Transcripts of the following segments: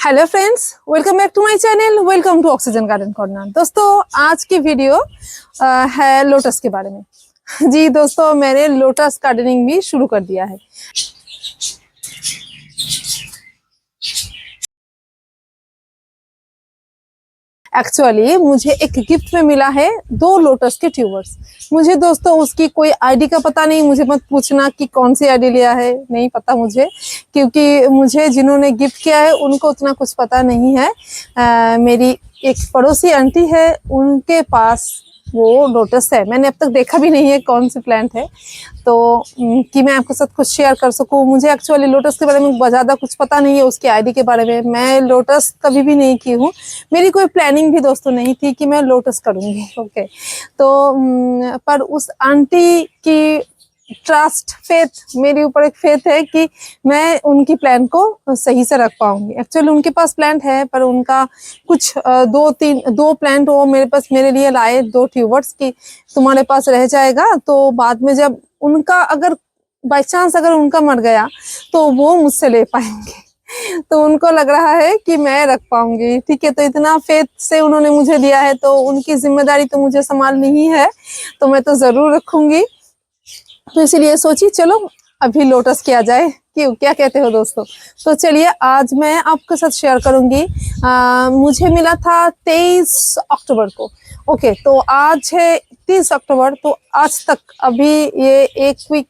Hello friends, welcome back to my channel. Welcome to Oxygen Garden Corner. दोस्तों, आज की video है lotus के बारे में। जी दोस्तों, मैंने लोटस गार्डनिंग भी शुरू कर दिया है। एक्चुअली मुझे एक गिफ्ट में मिला है 2 लोटस के ट्यूबर्स। मुझे दोस्तों उसकी कोई आईडी का पता नहीं, मुझे मत पूछना कि कौन सी आईडी लिया है, नहीं पता मुझे, क्योंकि मुझे जिन्होंने गिफ्ट किया है उनको उतना कुछ पता नहीं है। मेरी एक पड़ोसी आंटी है, उनके पास वो लोटस है। मैंने अब तक देखा भी नहीं है कौन सी प्लांट है, तो कि मैं आपके साथ कुछ शेयर कर सकूं। मुझे एक्चुअली लोटस के बारे में ज़्यादा कुछ पता नहीं है, उसकी आईडी के बारे में। मैं लोटस कभी भी नहीं की हूँ, मेरी कोई प्लानिंग भी दोस्तों नहीं थी कि मैं लोटस करूँगी। ओके, तो पर उस आंटी की ट्रस्ट, फेथ, मेरे ऊपर एक फेथ है कि मैं उनकी प्लान को सही से रख पाऊंगी। एक्चुअली उनके पास प्लांट है, पर उनका कुछ 2 प्लांट वो मेरे पास मेरे लिए लाए, 2 ट्यूबर्स की तुम्हारे पास रह जाएगा, तो बाद में जब उनका अगर बाई चांस अगर उनका मर गया तो वो मुझसे ले पाएंगे। तो उनको लग रहा है कि मैं रख पाऊंगी। ठीक है, तो इतना फेथ से उन्होंने मुझे दिया है, तो उनकी जिम्मेदारी तो मुझे संभालनी ही है, तो मैं तो जरूर रखूंगी। तो इसीलिए सोची चलो अभी लोटस किया जाए। क्यों, क्या कहते हो दोस्तों? तो चलिए आज मैं आपके साथ शेयर करूंगी। मुझे मिला था 23 अक्टूबर को। ओके, तो आज है 30 अक्टूबर, तो आज तक अभी ये 1 वीक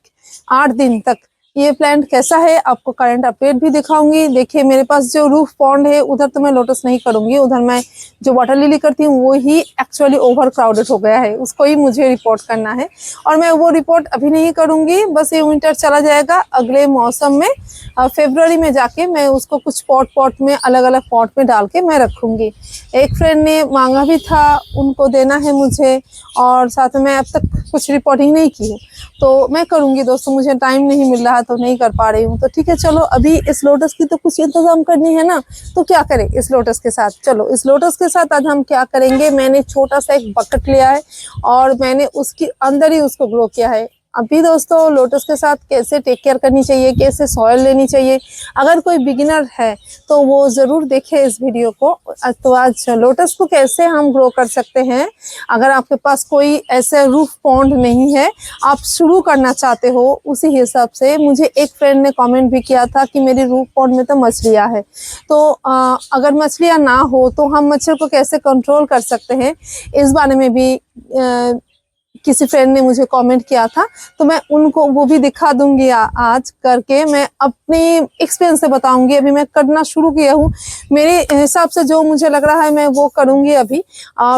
8 दिन तक ये प्लांट कैसा है आपको करंट अपडेट भी दिखाऊंगी। देखिए मेरे पास जो रूफ पॉन्ड है उधर तो मैं लोटस नहीं करूंगी, उधर मैं जो वाटर लिली करती हूँ वो ही एक्चुअली ओवर क्राउडेड हो गया है, उसको ही मुझे रिपोर्ट करना है। और मैं वो रिपोर्ट अभी नहीं करूंगी, बस ये विंटर चला जाएगा, अगले मौसम में फरवरी में जाके मैं उसको कुछ पॉट में अलग अलग पॉट में डाल के मैं रखूंगी। एक फ्रेंड ने मांगा भी था, उनको देना है मुझे, और साथ में मैं अब तक कुछ रिपोर्टिंग नहीं की है, तो मैं करूंगी दोस्तों। मुझे टाइम नहीं मिल रहा तो नहीं कर पा रही हूँ, तो ठीक है चलो अभी इस लोटस की तो कुछ इंतजाम करनी है ना, तो क्या करें इस लोटस के साथ। चलो इस लोटस के साथ आज हम क्या करेंगे, मैंने छोटा सा एक बकेट लिया है और मैंने उसके अंदर ही उसको ग्रो किया है। अभी दोस्तों लोटस के साथ कैसे टेक केयर करनी चाहिए, कैसे सॉइल लेनी चाहिए, अगर कोई बिगिनर है तो वो जरूर देखे इस वीडियो को। तो आज लोटस को कैसे हम ग्रो कर सकते हैं, अगर आपके पास कोई ऐसे रूफ पॉन्ड नहीं है, आप शुरू करना चाहते हो, उसी हिसाब से मुझे एक फ्रेंड ने कमेंट भी किया था कि मेरी रूफ पॉन्ड में तो मछलियां है, तो अगर मछलियां ना हो तो हम मच्छर को कैसे कंट्रोल कर सकते हैं, इस बारे में भी किसी फ्रेंड ने मुझे कमेंट किया था। तो मैं उनको वो भी दिखा दूंगी आज करके, मैं अपनी एक्सपीरियंस से बताऊंगी। अभी मैं करना शुरू किया हूँ, मेरे हिसाब से जो मुझे लग रहा है मैं वो करूंगी अभी।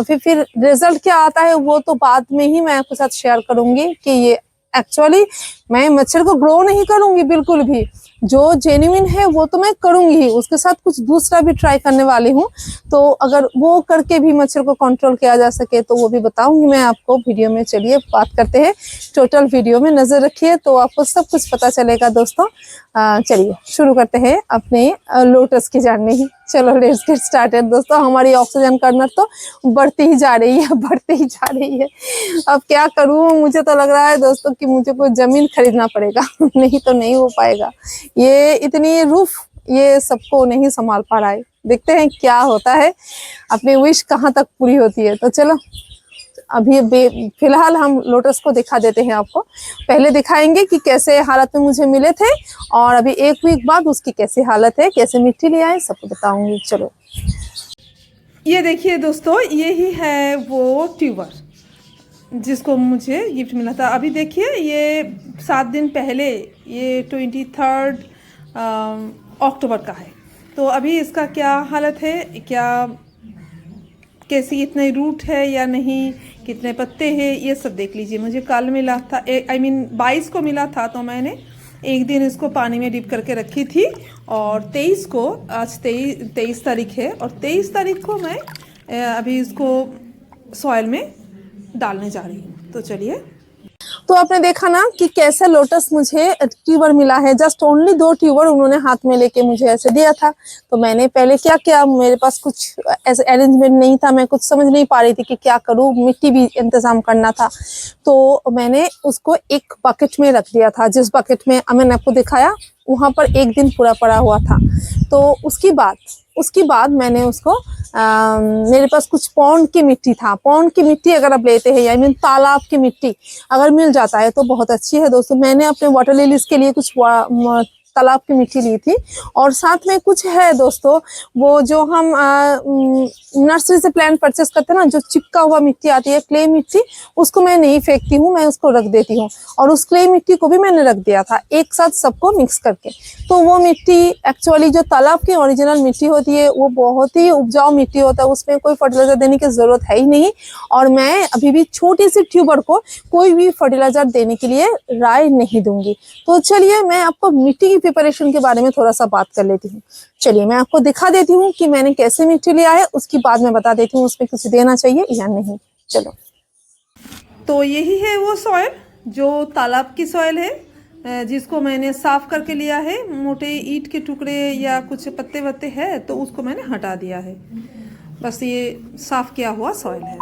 फिर रिजल्ट क्या आता है वो तो बाद में ही मैं आपके साथ शेयर करूंगी कि ये एक्चुअली मैं मच्छर को ग्रो नहीं करूंगी बिल्कुल भी, जो जेन्युइन है वो तो मैं करूंगी ही, उसके साथ कुछ दूसरा भी ट्राई करने वाली हूँ। तो अगर वो करके भी मच्छर को कंट्रोल किया जा सके तो वो भी बताऊंगी मैं आपको वीडियो में। चलिए बात करते हैं, टोटल वीडियो में नजर रखिए तो आपको सब कुछ पता चलेगा दोस्तों। चलिए शुरू करते हैं अपने लोटस की जर्नी। चलो लेट्स गेट स्टार्टेड दोस्तों। हमारी ऑक्सीजन कॉर्नर तो बढ़ती ही जा रही है, बढ़ती ही जा रही है। अब क्या करूं, मुझे तो लग रहा है दोस्तों कि मुझे कोई जमीन खरीदना पड़ेगा नहीं तो नहीं हो पाएगा। ये इतनी रूफ ये सबको नहीं संभाल पा रहा है। देखते हैं क्या होता है, अपनी विश कहाँ तक पूरी होती है। तो चलो अभी फिलहाल हम लोटस को दिखा देते हैं आपको। पहले दिखाएंगे कि कैसे हालत में मुझे मिले थे, और अभी 1 वीक बाद उसकी कैसी हालत है, कैसे मिट्टी ले आए, सबको बताऊंगी। चलो ये देखिए दोस्तों, ये ही है वो ट्यूबर जिसको मुझे गिफ्ट मिला था। अभी देखिए ये 7 दिन पहले, ये 23 अक्टूबर का है। तो अभी इसका क्या हालत है, क्या कैसी इतने रूट है या नहीं, कितने पत्ते हैं, ये सब देख लीजिए। मुझे कल मिला था, आई मीन 22 को मिला था, तो मैंने एक दिन इसको पानी में डिप करके रखी थी, और 23 को, आज 23 तारीख है, और 23 तारीख को मैं अभी इसको सॉइल में डालने जा रही हूँ। तो चलिए, तो आपने देखा ना कि कैसे लोटस मुझे ट्यूबर मिला है। जस्ट ओनली 2 ट्यूबर उन्होंने हाथ में लेके मुझे ऐसे दिया था। तो मैंने पहले क्या किया, मेरे पास कुछ ऐसे अरेंजमेंट नहीं था, मैं कुछ समझ नहीं पा रही थी कि क्या करूँ, मिट्टी भी इंतजाम करना था। तो मैंने उसको एक बकेट में रख दिया था, जिस बकेट में मैंने आपको दिखाया वहाँ पर एक दिन पूरा पड़ा हुआ था। तो उसकी बाद मैंने उसको मेरे पास कुछ पौंड की मिट्टी था। पौंड की मिट्टी अगर आप लेते हैं, आई मीन तालाब की मिट्टी अगर मिल जाता है तो बहुत अच्छी है दोस्तों। मैंने अपने वाटर लिलीज के लिए कुछ तालाब की मिट्टी ली थी, और साथ में कुछ है दोस्तों, वो जो हम नर्सरी से प्लांट परचेस करते हैं ना, जो चिपका हुआ मिट्टी आती है, क्ले मिट्टी, उसको मैं नहीं फेंकती हूँ, मैं उसको रख देती हूँ। और उस क्ले मिट्टी को भी मैंने रख दिया था एक साथ सबको मिक्स करके। तो वो मिट्टी एक्चुअली जो तालाब की ओरिजिनल मिट्टी होती है वो बहुत ही उपजाऊ मिट्टी होता है, उसमें कोई फर्टिलाइजर देने की जरूरत है ही नहीं। और मैं अभी भी छोटी सी ट्यूबर को कोई भी फर्टिलाइजर देने के लिए राय नहीं दूंगी। तो चलिए मैं आपको मिट्टी की प्रिपरेशन के बारे में थोड़ा सा बात कर लेती हूँ। चलिए मैं आपको दिखा देती हूँ कि मैंने कैसे मिट्टी लिया है, उसके बाद मैं बता देती हूँ उसमें कुछ देना चाहिए या नहीं। चलो, तो यही है वो सॉइल जो तालाब की सॉइल है, जिसको मैंने साफ करके लिया है। मोटे ईंट के टुकड़े या कुछ पत्ते वत्ते हैं तो उसको मैंने हटा दिया है। बस ये साफ किया हुआ सॉइल है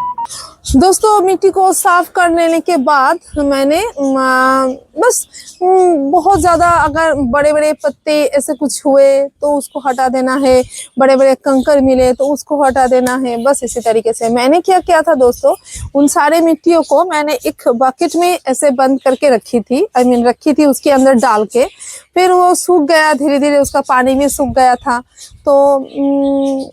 दोस्तों। मिट्टी को साफ कर लेने के बाद मैंने बस बहुत ज़्यादा अगर बड़े बड़े पत्ते ऐसे कुछ हुए तो उसको हटा देना है, बड़े बड़े कंकर मिले तो उसको हटा देना है। बस इसी तरीके से मैंने क्या किया था दोस्तों, उन सारे मिट्टियों को मैंने एक बकेट में ऐसे बंद करके रखी थी, रखी थी उसके अंदर डाल के। फिर वो सूख गया, धीरे धीरे उसका पानी भी सूख गया था। तो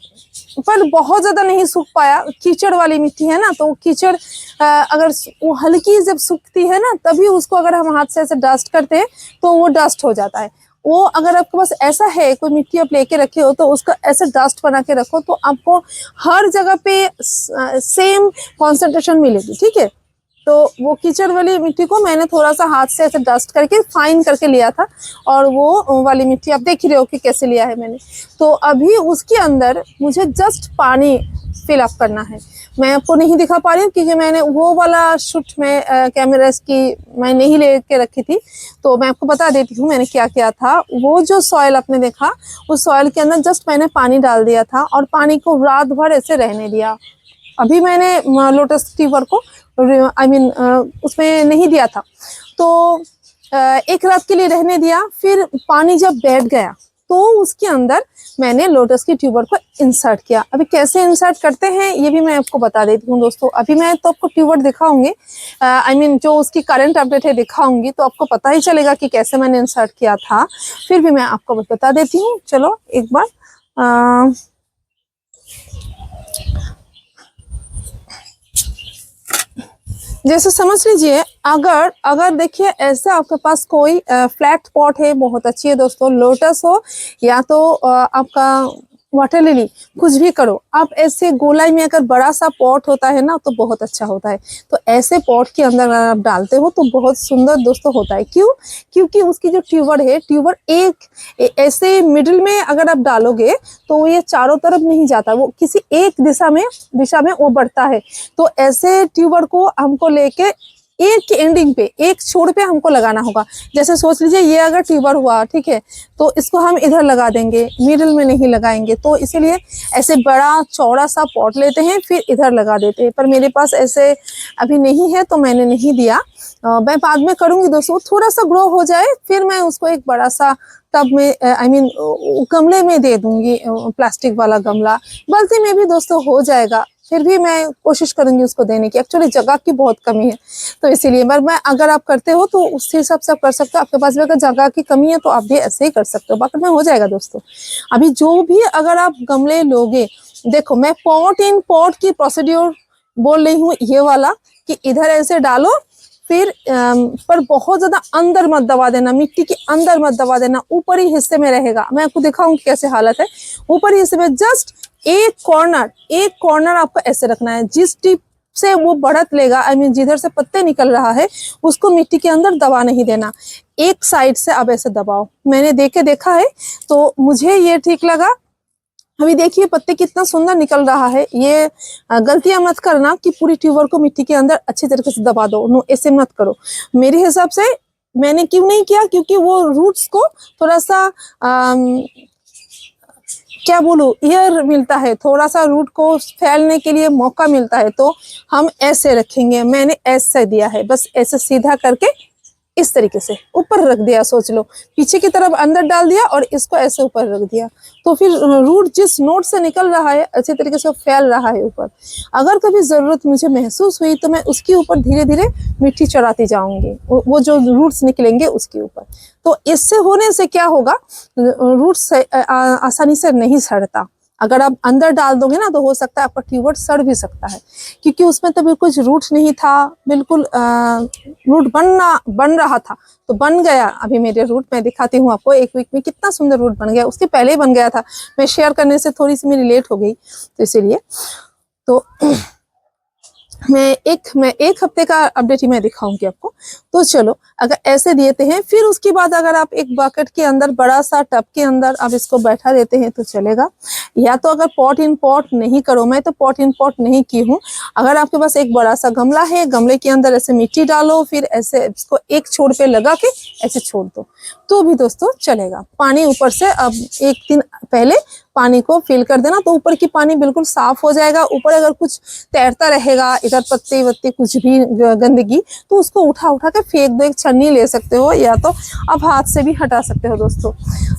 पर बहुत ज्यादा नहीं सूख पाया, कीचड़ वाली मिट्टी है ना, तो कीचड़ अगर वो हल्की जब सूखती है ना तभी उसको अगर हम हाथ से ऐसे डस्ट करते हैं तो वो डस्ट हो जाता है। वो अगर आपके पास ऐसा है कोई मिट्टी आप लेके रखे हो तो उसका ऐसे डस्ट बना के रखो तो आपको हर जगह पे सेम कॉन्सेंट्रेशन मिलेगी, ठीक है। तो वो कीचड़ वाली मिट्टी को मैंने थोड़ा सा हाथ से ऐसे डस्ट करके फाइन करके लिया था, और वो वाली मिट्टी आप देख ही रहे हो कि कैसे लिया है मैंने। तो अभी उसके अंदर मुझे जस्ट पानी फिल अप करना है। मैं आपको नहीं दिखा पा रही हूँ क्योंकि मैंने वो वाला शूट में कैमरा की मैं नहीं लेके रखी थी। तो मैं आपको बता देती हूँ मैंने क्या किया था। वो जो सॉइल आपने देखा, उस सॉइल के अंदर जस्ट मैंने पानी डाल दिया था और पानी को रात भर ऐसे रहने दिया। अभी मैंने लोटस ट्यूबर को उसमें नहीं दिया था, तो एक रात के लिए रहने दिया। फिर पानी जब बैठ गया तो उसके अंदर मैंने लोटस की ट्यूबर को इंसर्ट किया। अभी कैसे इंसर्ट करते हैं ये भी मैं आपको बता देती हूँ दोस्तों। अभी मैं तो आपको ट्यूबर दिखाऊंगी, जो उसकी करंट अपडेट है दिखाऊंगी, तो आपको पता ही चलेगा कि कैसे मैंने इंसर्ट किया था। फिर भी मैं आपको बता देती हूँ। चलो एक बार जैसे समझ लीजिए, अगर देखिए ऐसा आपके पास कोई फ्लैट पॉट है, बहुत अच्छी है दोस्तों, लोटस हो या तो आपका वाटर लिली, कुछ भी करो आप। ऐसे गोलाई में अगर बड़ा सा पॉट होता है ना तो बहुत अच्छा होता है। तो ऐसे पॉट के अंदर अगर आप डालते हो तो बहुत सुंदर दोस्तों होता है। क्यों? क्योंकि उसकी जो ट्यूबर है, ट्यूबर एक ऐसे मिडिल में अगर आप डालोगे तो ये चारों तरफ नहीं जाता, वो किसी एक दिशा में वो बढ़ता है। तो ऐसे ट्यूबर को हमको लेके एक एंडिंग पे, एक छोर पे हमको लगाना होगा। जैसे सोच लीजिए ये अगर ट्यूबर हुआ, ठीक है, तो इसको हम इधर लगा देंगे, मिडिल में नहीं लगाएंगे। तो इसीलिए ऐसे बड़ा चौड़ा सा पॉट लेते हैं फिर इधर लगा देते हैं। पर मेरे पास ऐसे अभी नहीं है तो मैंने नहीं दिया। मैं बाद में करूंगी दोस्तों, थोड़ा सा ग्रो हो जाए फिर मैं उसको एक बड़ा सा टब में गमले में दे दूंगी, प्लास्टिक वाला गमला। बाल्टी में भी दोस्तों हो जाएगा, फिर भी मैं कोशिश करूंगी उसको देने की। एक्चुअली जगह की बहुत कमी है तो इसीलिए। मैं अगर आप करते हो तो उस हिसाब से आप कर सकते हो। आपके पास भी अगर जगह की कमी है तो आप भी ऐसे ही कर सकते हो, बाकी में हो जाएगा दोस्तों। अभी जो भी अगर आप गमले लोगे, देखो मैं पॉट इन पॉट की प्रोसीड्योर बोल रही हूँ, ये वाला कि इधर ऐसे डालो फिर पर बहुत ज्यादा अंदर मत दबा देना, मिट्टी के अंदर मत दबा देना, ऊपरी हिस्से में रहेगा। मैं आपको दिखाऊंगी कैसे हालत है। ऊपरी हिस्से में जस्ट एक कॉर्नर आपको ऐसे रखना है। जिस टिप से वो बढ़त लेगा, जिधर से पत्ते निकल रहा है उसको मिट्टी के अंदर दबा नहीं देना, एक साइड से आप ऐसे दबाओ। मैंने देखा है तो मुझे ये ठीक लगा। अभी देखिए पत्ते कितना सुंदर निकल रहा है। ये गलतियां मत करना कि पूरी ट्यूबर को मिट्टी के अंदर अच्छी तरीके से दबा दो, नो ऐसे मत करो। मेरे हिसाब से मैंने क्यों नहीं किया, क्योंकि वो रूट्स को थोड़ा सा क्या बोलूं, एयर मिलता है, थोड़ा सा रूट को फैलने के लिए मौका मिलता है। तो हम ऐसे रखेंगे, मैंने ऐसे दिया है, बस ऐसे सीधा करके इस तरीके से ऊपर रख दिया, सोच लो पीछे की तरफ अंदर डाल दिया और इसको ऐसे ऊपर रख दिया, तो फिर रूट जिस नोट से निकल रहा है अच्छे तरीके से फैल रहा है ऊपर। अगर कभी ज़रूरत मुझे महसूस हुई तो मैं उसके ऊपर धीरे धीरे मिट्टी चढ़ाती जाऊंगी, वो जो रूट्स निकलेंगे उसके ऊपर। तो इससे होने से क्या होगा, रूट्स आसानी से नहीं सड़ता। अगर आप अंदर डाल दोगे ना तो हो सकता है आपका ट्यूबर सड़ भी सकता है, क्योंकि उसमें तो बिल्कुल रूट नहीं था, बिल्कुल रूट बन रहा था तो बन गया। अभी मेरे रूट मैं दिखाती हूँ आपको, एक वीक में कितना सुंदर रूट बन गया, उसके पहले ही बन गया था। मैं शेयर करने से थोड़ी सी मेरी लेट हो गई तो इसीलिए। तो मैं एक हफ्ते का अपडेट ही मैं दिखाऊंगी आपको। तो चलो, अगर ऐसे देते हैं, फिर उसके बाद अगर आप एक बकेट के अंदर, बड़ा सा टब के अंदर आप इसको बैठा देते हैं तो चलेगा। या तो अगर पॉट इन पॉट नहीं करो, मैं तो पॉट इन पॉट नहीं की हूँ, अगर आपके पास एक बड़ा सा गमला है, गमले के अंदर ऐसे मिट्टी डालो, फिर ऐसे इसको एक छोर पे लगा के ऐसे छोड़ दो तो भी दोस्तों चलेगा। पानी ऊपर से अब एक दिन पहले पानी को फिल कर देना, तो ऊपर की पानी बिल्कुल साफ हो जाएगा। ऊपर अगर कुछ तैरता रहेगा, इधर पत्ते वत्ते कुछ भी गंदगी, तो उसको उठा के फेंक दो। एक छन्नी ले सकते हो या तो आप हाथ से भी हटा सकते हो दोस्तों।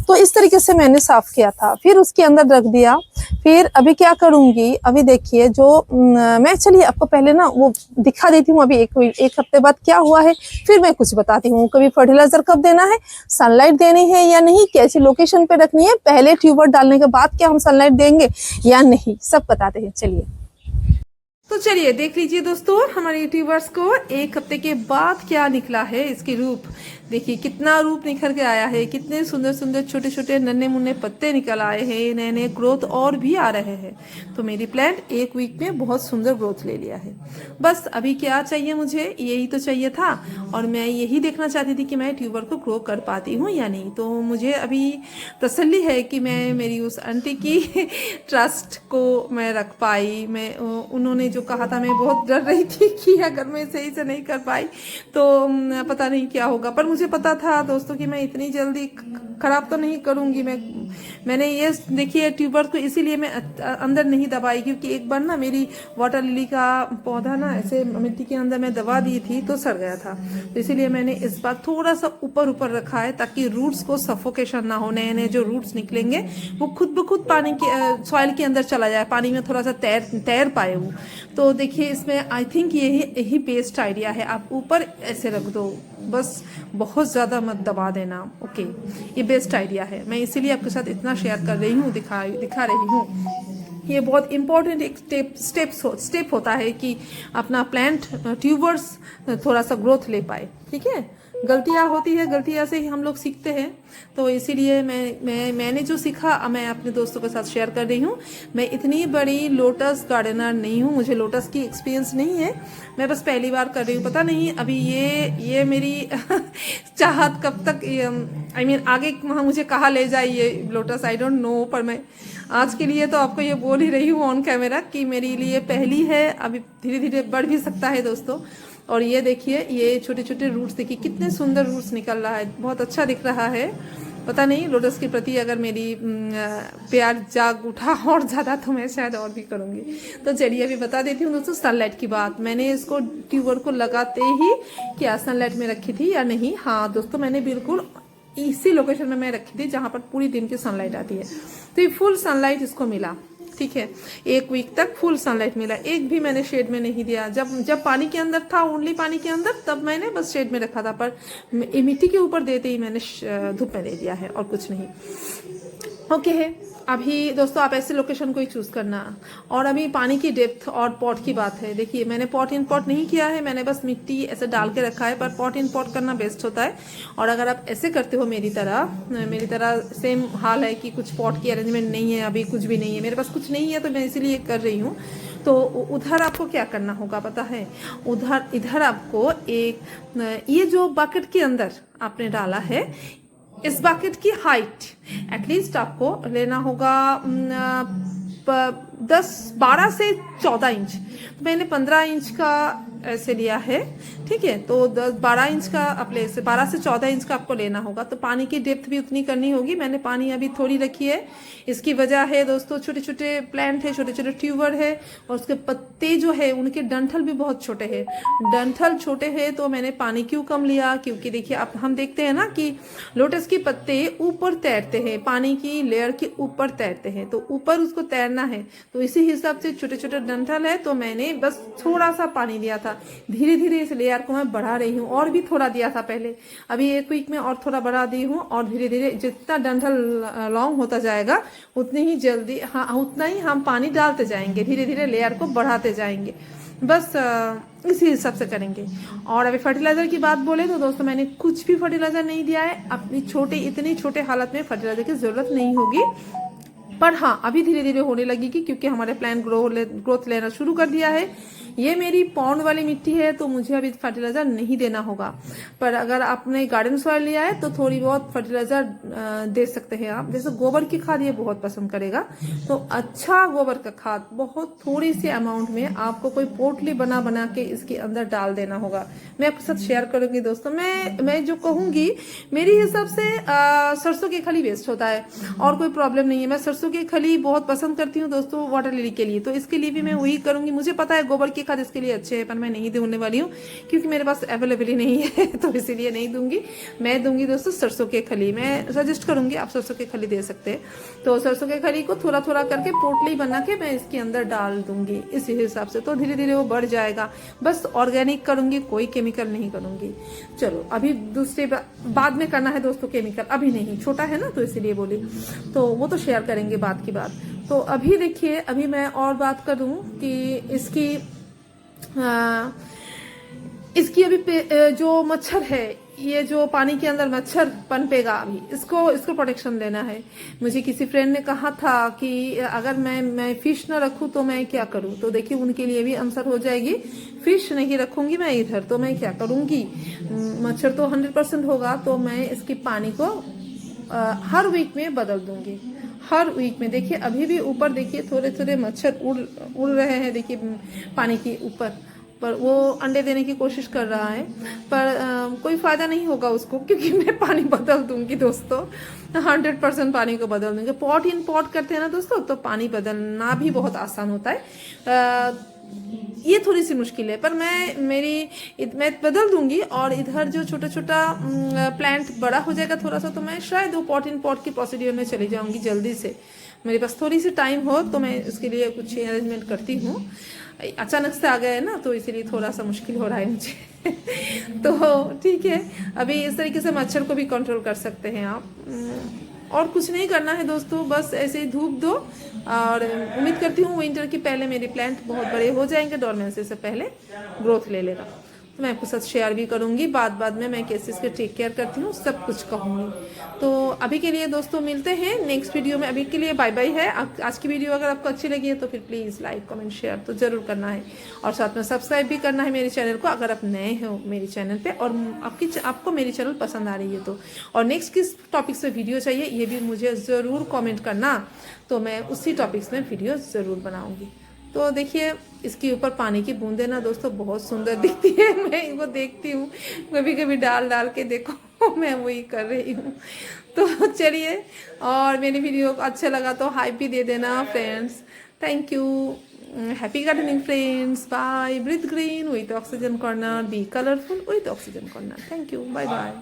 तो इस तरीके से मैंने साफ किया था, फिर उसके अंदर रख दिया। फिर अभी क्या करूंगी, अभी देखिए जो मैं, चलिए आपको पहले ना वो दिखा देती हूँ अभी एक हफ्ते बाद क्या हुआ है, फिर मैं कुछ बताती हूँ। कभी फर्टिलाइजर कब देना है, सनलाइट देनी है या नहीं, कैसी लोकेशन पे रखनी है, पहले ट्यूबर डालने के बाद क्या हम सनलाइट देंगे या नहीं, सब बताते हैं। चलिए, तो चलिए देख लीजिए दोस्तों, हमारे यूट्यूबर्स को एक हफ्ते के बाद क्या निकला है, इसकी रूप देखिए, कितना रूप निखर के आया है, कितने सुंदर सुंदर छोटे छोटे नन्हे मुन्ने पत्ते निकल आए हैं, नए नए ग्रोथ और भी आ रहे हैं। तो मेरी प्लांट एक वीक में बहुत सुंदर ग्रोथ ले लिया है। बस अभी क्या चाहिए मुझे, यही तो चाहिए था, और मैं यही देखना चाहती थी कि मैं ट्यूबर को ग्रो कर पाती हूँ या नहीं। तो मुझे अभी तसल्ली है कि मैं मेरी उस आंटी की ट्रस्ट को मैं रख पाई। मैं उन्होंने जो कहा था, मैं बहुत डर रही थी कि अगर मैं सही से नहीं कर पाई तो पता नहीं क्या होगा, पर मुझे पता था दोस्तों कि मैं इतनी जल्दी खराब तो नहीं करूंगी। मैंने ये देखिए ट्यूबर को इसीलिए मैं अंदर नहीं दबाई, क्योंकि एक बार ना मेरी वाटर लिली का पौधा ना ऐसे मिट्टी के अंदर मैं दबा दी थी तो सड़ गया था। तो इसीलिए मैंने इस बार थोड़ा सा ऊपर रखा है, ताकि रूट्स को सफोकेशन ना हो। नए नए जो रूट्स निकलेंगे वो खुद ब खुद पानी के सॉइल के अंदर चला जाए, पानी में थोड़ा सा तैर पाए वो। तो देखिए इसमें आई थिंक यही बेस्ट आइडिया है। आप ऊपर ऐसे रख दो बस, बहुत ज़्यादा मत दबा देना। ओके, ये बेस्ट आइडिया है। मैं इसीलिए आपके साथ इतना शेयर कर रही हूँ, दिखा रही हूँ। ये बहुत इंपॉर्टेंट एक स्टेप होता है कि अपना प्लांट ट्यूबर्स थोड़ा सा ग्रोथ ले पाए। ठीक है, गलतियाँ होती है, गलतियाँ से ही हम लोग सीखते हैं। तो इसीलिए मैंने जो सीखा मैं अपने दोस्तों के साथ शेयर कर रही हूँ। मैं इतनी बड़ी लोटस गार्डनर नहीं हूँ, मुझे लोटस की एक्सपीरियंस नहीं है, मैं बस पहली बार कर रही हूँ। पता नहीं अभी ये मेरी चाहत कब तक, I mean, आगे वहाँ मुझे कहाँ ले जाए ये लोटस, आई डोंट नो। पर मैं आज के लिए तो आपको ये बोल ही रही हूँ ऑन कैमरा कि मेरे लिए पहली है, अभी धीरे धीरे बढ़ भी सकता है दोस्तों। और ये देखिए, ये छोटे छोटे रूट्स देखिए, कितने सुंदर रूट्स निकल रहा है, बहुत अच्छा दिख रहा है। पता नहीं लोटस के प्रति अगर मेरी प्यार जाग उठा और ज़्यादा तो मैं शायद और भी करूँगी। तो चलिए अभी बता देती हूँ दोस्तों सनलाइट की बात। मैंने इसको ट्यूबर को लगाते ही क्या सनलाइट में रखी थी या नहीं? हाँ दोस्तों, मैंने बिल्कुल इसी लोकेशन में मैं रखी थी जहाँ पर पूरी दिन की सनलाइट आती है। तो ये फुल सनलाइट इसको मिला। ठीक है, एक वीक तक फुल सनलाइट मिला, एक भी मैंने शेड में नहीं दिया। जब पानी के अंदर था, ओनली पानी के अंदर, तब मैंने बस शेड में रखा था, पर मिट्टी के ऊपर देते ही मैंने धूप में दे दिया है और कुछ नहीं। ओके है, अभी दोस्तों आप ऐसे लोकेशन को ही चूज करना। और अभी पानी की डेप्थ और पॉट की बात है। देखिए मैंने पॉट इन पॉट नहीं किया है, मैंने बस मिट्टी ऐसे डाल के रखा है, पर पॉट इन पॉट करना बेस्ट होता है। और अगर आप ऐसे करते हो मेरी तरह सेम हाल है कि कुछ पॉट की अरेंजमेंट नहीं है, अभी कुछ भी नहीं है, मेरे पास कुछ नहीं है, तो मैं इसीलिए कर रही हूँ। तो उधर आपको क्या करना होगा पता है, इधर आपको एक ये जो बकेट के अंदर आपने डाला है, इस बकेट की हाइट एटलीस्ट आपको लेना होगा 12 से 14 इंच। तो मैंने 15 इंच का ऐसे लिया है, ठीक है। तो 10-12 इंच का आप ले से 12 से 14 इंच का आपको लेना होगा। तो पानी की डेप्थ भी उतनी करनी होगी। मैंने पानी अभी थोड़ी रखी है, इसकी वजह है दोस्तों छोटे छोटे प्लांट है, छोटे छोटे ट्यूबर है, और उसके पत्ते जो है उनके डंठल भी बहुत छोटे हैं। डंठल छोटे हैं तो मैंने पानी क्यों कम लिया, क्योंकि देखिए अब हम देखते हैं ना कि लोटस के पत्ते ऊपर तैरते हैं, पानी की लेयर के ऊपर तैरते हैं, तो ऊपर उसको तैरना है, तो इसी हिसाब से छोटे छोटे डंठल है, तो मैंने बस थोड़ा सा पानी दिया था। धीरे धीरे इस लेयर को मैं बढ़ा रही हूँ, और भी थोड़ा दिया था पहले, अभी 1 वीक में और थोड़ा बढ़ा दी हूँ, और धीरे धीरे जितना डंठल लॉन्ग होता जाएगा उतनी ही जल्दी, हाँ उतना ही हम पानी डालते जाएंगे, धीरे धीरे लेयर को बढ़ाते जाएंगे, बस इसी हिसाब से करेंगे। और अभी फर्टिलाइजर की बात बोले तो दोस्तों मैंने कुछ भी फर्टिलाइजर नहीं दिया है। अपनी इतनी छोटे हालत में फर्टिलाइजर की जरूरत नहीं होगी, पर हाँ अभी धीरे धीरे होने लगेगी, क्योंकि हमारे प्लांट ग्रोथ लेना शुरू कर दिया है। ये मेरी पॉन्ड वाली मिट्टी है, तो मुझे अभी फर्टिलाइजर नहीं देना होगा, पर अगर आपने गार्डन सॉइल लिया है तो थोड़ी बहुत फर्टिलाइजर दे सकते हैं आप। जैसे गोबर की खाद ये बहुत पसंद करेगा, तो अच्छा गोबर का खाद बहुत थोड़ी सी अमाउंट में आपको कोई पोटली बना बना के इसके अंदर डाल देना होगा। मैं आपके साथ शेयर करूंगी दोस्तों। मैं जो कहूंगी मेरे हिसाब से सरसों की खली वेस्ट होता है और कोई प्रॉब्लम नहीं है। मैं सरसों की खली बहुत पसंद करती हूँ दोस्तों वाटर लिली के लिए, तो इसके लिए भी मैं वही करूंगी। मुझे पता है गोबर की खाद इसके लिए अच्छे है, पर मैं नहीं देने वाली हूँ क्योंकि मेरे पास अवेलेबल ही नहीं है, तो इसीलिए नहीं दूंगी। मैं दूंगी दोस्तों सरसों के खली, मैं सजेस्ट करूंगी आप सरसों के खली दे सकते हैं। तो सरसों के खली को थोड़ा थोड़ा करके पोटली बना के मैं इसके अंदर डाल दूंगी इसी हिसाब से, तो धीरे धीरे वो बढ़ जाएगा। बस ऑर्गेनिक करूंगी, कोई केमिकल नहीं करूंगी। चलो अभी दूसरे बाद में करना है दोस्तों केमिकल, अभी नहीं, छोटा है ना तो इसीलिए बोली, तो वो तो शेयर करेंगे बात की बात। तो अभी देखिए, अभी मैं और बात करूं कि इसकी अभी जो मच्छर है, ये जो पानी के अंदर मच्छर पनपेगा, अभी इसको प्रोटेक्शन लेना है। मुझे किसी फ्रेंड ने कहा था कि अगर मैं फिश ना रखूं तो मैं क्या करूं, तो देखिए उनके लिए भी आंसर हो जाएगी। फिश नहीं रखूंगी मैं इधर तो मैं क्या करूंगी, मच्छर तो 100% होगा, तो मैं इसकी पानी को हर वीक में बदल दूंगी, हर वीक में। देखिए अभी भी ऊपर देखिए थोड़े थोड़े मच्छर उड़ रहे हैं, देखिए पानी के ऊपर, पर वो अंडे देने की कोशिश कर रहा है, पर कोई फायदा नहीं होगा उसको, क्योंकि मैं पानी बदल दूंगी दोस्तों, 100% पानी को बदल दूंगी। पॉट इन पॉट करते हैं ना दोस्तों, तो पानी बदलना भी बहुत आसान होता है। ये थोड़ी सी मुश्किल है, पर मैं बदल दूंगी। और इधर जो छोटा छोटा प्लांट बड़ा हो जाएगा थोड़ा सा, तो मैं शायद वो पॉट इन पॉट की प्रोसीड्यूर में चली जाऊंगी जल्दी से। मेरे पास थोड़ी सी टाइम हो तो मैं इसके लिए कुछ अरेंजमेंट करती हूँ। अचानक से आ गए ना, तो इसीलिए थोड़ा सा मुश्किल हो रहा है मुझे तो ठीक है, अभी इस तरीके से मच्छर को भी कंट्रोल कर सकते हैं आप। और कुछ नहीं करना है दोस्तों, बस ऐसे ही धूप दो, और उम्मीद करती हूँ विंटर के पहले मेरे प्लांट बहुत बड़े हो जाएंगे, डोरमेंसी से पहले ग्रोथ ले लेगा। तो मैं आपके साथ शेयर भी करूंगी बाद में मैं कैसे इसके टेक केयर करती हूँ, सब कुछ कहूँगी। तो अभी के लिए दोस्तों मिलते हैं नेक्स्ट वीडियो में, अभी के लिए बाय बाय है। आज की वीडियो अगर आपको अच्छी लगी है तो फिर प्लीज़ लाइक कमेंट शेयर तो जरूर करना है, और साथ में सब्सक्राइब भी करना है मेरे चैनल को अगर आप नए हो मेरे चैनल पे, और आपको मेरी चैनल पसंद आ रही है तो। और नेक्स्ट किस टॉपिक्स पे वीडियो चाहिए ये भी मुझे ज़रूर कमेंट करना, तो मैं उसी टॉपिक्स में वीडियो ज़रूर बनाऊँगी। तो देखिए इसके ऊपर पानी की बूंदें ना दोस्तों बहुत सुंदर दिखती है, मैं इनको देखती हूँ कभी कभी डाल के देखो मैं वही कर रही हूँ। तो चलिए, और मेरी वीडियो को अच्छा लगा तो हाइप भी दे देना friends. Thank you, happy gardening friends, bye. Breathe green with Oxygen Corner, be colourful with Oxygen Corner. Thank you, bye bye.